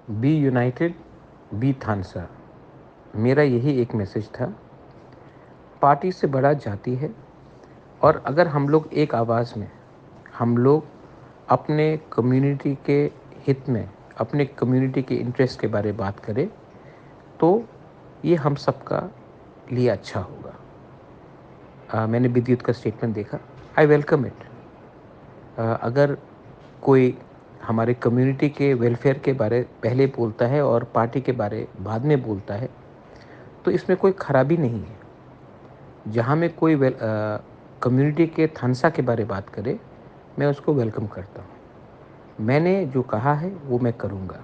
Be united, B थानसा। मेरा यही एक मैसेज था। पार्टी से बड़ा जाति है, और अगर हम लोग एक आवाज़ में, हम लोग अपने कम्युनिटी के हित में, अपने कम्युनिटी के इंटरेस्ट के बारे में बात करें, तो ये हम सबका लिए अच्छा होगा। मैंने विद्युत का स्टेटमेंट देखा, आई वेलकम इट। अगर कोई हमारे कम्युनिटी के वेलफेयर के बारे पहले बोलता है और पार्टी के बारे बाद में बोलता है, तो इसमें कोई खराबी नहीं है। जहाँ में कोई कम्युनिटी के थानसा के बारे बात करे, मैं उसको वेलकम करता हूँ। मैंने जो कहा है वो मैं करूँगा।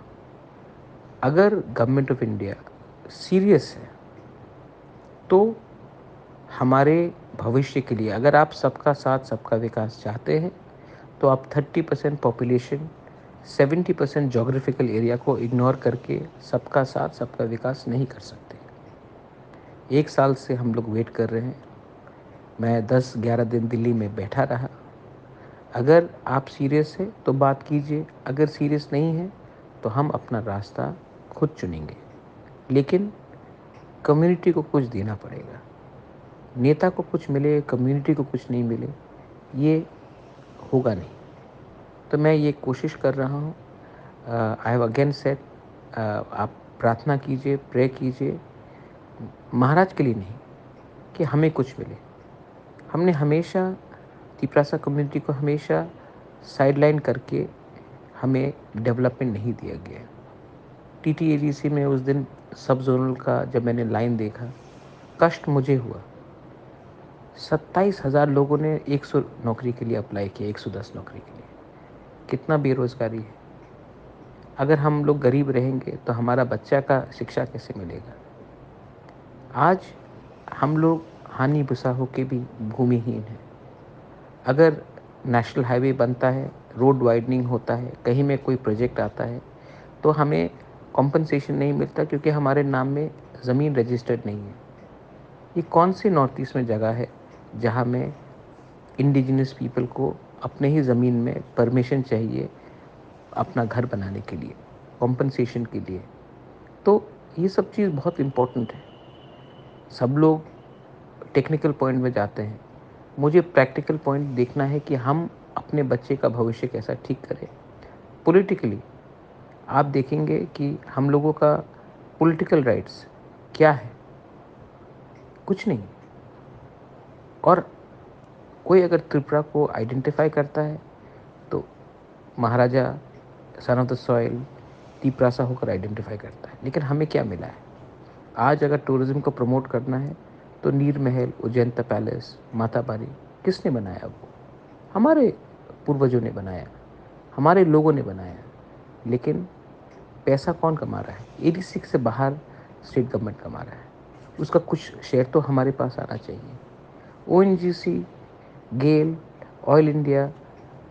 अगर गवर्नमेंट ऑफ इंडिया सीरियस है, तो हमारे भविष्य के लिए, अगर आप सबका साथ सबका विकास चाहते हैं, तो आप 30% पॉपुलेशन, 70% जोग्राफिकल एरिया को इग्नोर करके सबका साथ सबका विकास नहीं कर सकते। 1 साल से हम लोग वेट कर रहे हैं। मैं 10-11 दिन दिल्ली में बैठा रहा। अगर आप सीरियस है तो बात कीजिए, अगर सीरियस नहीं है तो हम अपना रास्ता खुद चुनेंगे। लेकिन कम्युनिटी को कुछ देना पड़ेगा। नेता को कुछ मिले, कम्युनिटी को कुछ नहीं मिले, ये होगा नहीं। तो मैं ये कोशिश कर रहा हूँ। आई हैव अगेन सेड, आप प्रार्थना कीजिए, प्रे कीजिए, महाराज के लिए नहीं, कि हमें कुछ मिले। हमने हमेशा तिपरासा कम्युनिटी को हमेशा साइडलाइन करके हमें डेवलपमेंट नहीं दिया गया। टीटीएडीसी में उस दिन सब जोनल का जब मैंने लाइन देखा, कष्ट मुझे हुआ। 27,000 लोगों ने 100 नौकरी के लिए अप्लाई किया, 110 नौकरी के लिए। कितना बेरोजगारी है। अगर हम लोग गरीब रहेंगे तो हमारा बच्चा का शिक्षा कैसे मिलेगा। आज हम लोग हानि भुसा होके भी भूमिहीन हैं। अगर नेशनल हाईवे बनता है, रोड वाइडनिंग होता है, कहीं में कोई प्रोजेक्ट आता है, तो हमें कॉम्पनसेशन नहीं मिलता, क्योंकि हमारे नाम में ज़मीन रजिस्टर्ड नहीं है। ये कौन से नॉर्थ ईस्ट में जगह है जहाँ में इंडिजिनस पीपल को अपने ही ज़मीन में परमिशन चाहिए अपना घर बनाने के लिए, कॉम्पनसेशन के लिए। तो ये सब चीज़ बहुत इम्पोर्टेंट है। सब लोग टेक्निकल पॉइंट में जाते हैं, मुझे प्रैक्टिकल पॉइंट देखना है कि हम अपने बच्चे का भविष्य कैसा ठीक करें। पॉलिटिकली आप देखेंगे कि हम लोगों का पॉलिटिकल राइट्स क्या है, कुछ नहीं। और कोई अगर त्रिपुरा को आइडेंटिफाई करता है, तो Maharaja son of the soil Tiprasa होकर आइडेंटिफाई करता है। लेकिन हमें क्या मिला है? आज अगर टूरिज्म को प्रमोट करना है, तो नीर महल, उज्जैनता पैलेस, माताबारी किसने बनाया? वो हमारे पूर्वजों ने बनाया, हमारे लोगों ने बनाया। लेकिन पैसा कौन कमा रहा है? 86 से बाहर स्टेट गवर्नमेंट कमा रहा है। उसका कुछ शेयर तो हमारे पास आना चाहिए। ओएनजीसी, गेल, ऑयल इंडिया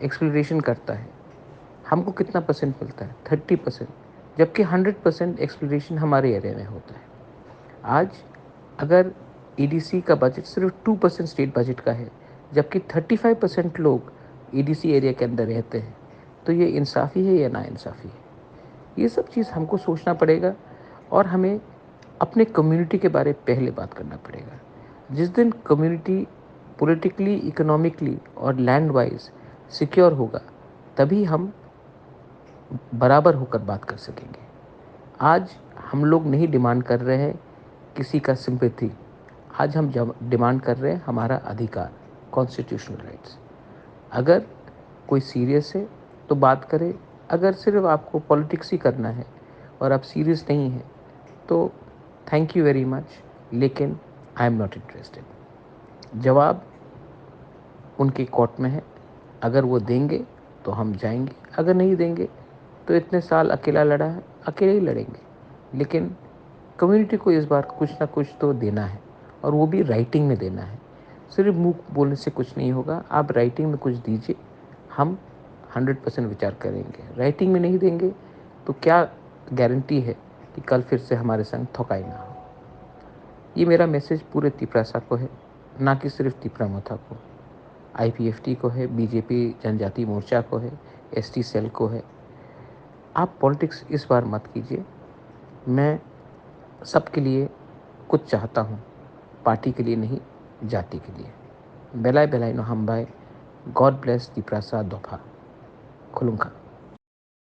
एक्सप्लोरेशन करता है, हमको कितना परसेंट मिलता है? 30%। जबकि 100% एक्सप्लोरेशन हमारे एरिया में होता है। आज अगर ईडीसी का बजट सिर्फ 2% स्टेट बजट का है, जबकि 35% लोग ईडीसी एरिया के अंदर रहते हैं, तो ये इंसाफ़ी है या नाइंसाफ़ी है? ये सब चीज़ हमको सोचना पड़ेगा, और हमें अपने कम्युनिटी के बारे में पहले बात करना पड़ेगा। जिस दिन कम्युनिटी पॉलिटिकली, इकोनॉमिकली और लैंड वाइज सिक्योर होगा, तभी हम बराबर होकर बात कर सकेंगे। आज हम लोग नहीं डिमांड कर रहे हैं किसी का सिंपैथी। आज हम डिमांड कर रहे हैं हमारा अधिकार, कॉन्स्टिट्यूशनल राइट्स। अगर कोई सीरियस है तो बात करें। अगर सिर्फ आपको पॉलिटिक्स ही करना है और आप सीरियस नहीं हैं, तो थैंक यू वेरी मच, लेकिन आई एम नॉट इंटरेस्टेड। जवाब उनके कोर्ट में है। अगर वो देंगे तो हम जाएंगे, अगर नहीं देंगे तो इतने साल अकेला लड़ा है, अकेले ही लड़ेंगे। लेकिन कम्युनिटी को इस बार कुछ ना कुछ तो देना है, और वो भी राइटिंग में देना है। सिर्फ मुंह बोलने से कुछ नहीं होगा, आप राइटिंग में कुछ दीजिए, हम 100% विचार करेंगे। राइटिंग में नहीं देंगे तो क्या गारंटी है कि कल फिर से हमारे संग थकाई ना हो। ये मेरा मैसेज पूरे तिपरासा को है, ना कि सिर्फ तिपरामथा को। आईपीएफटी को है, बीजेपी जनजाति मोर्चा को है, एसटी सेल को है। आप पॉलिटिक्स इस बार मत कीजिए। मैं सबके लिए कुछ चाहता हूँ, पार्टी के लिए नहीं, जाति के लिए। बेलाय बेलाय नो हम्बाय, गॉड ब्लेस दी प्रसाद दोफा। खुलुमखा।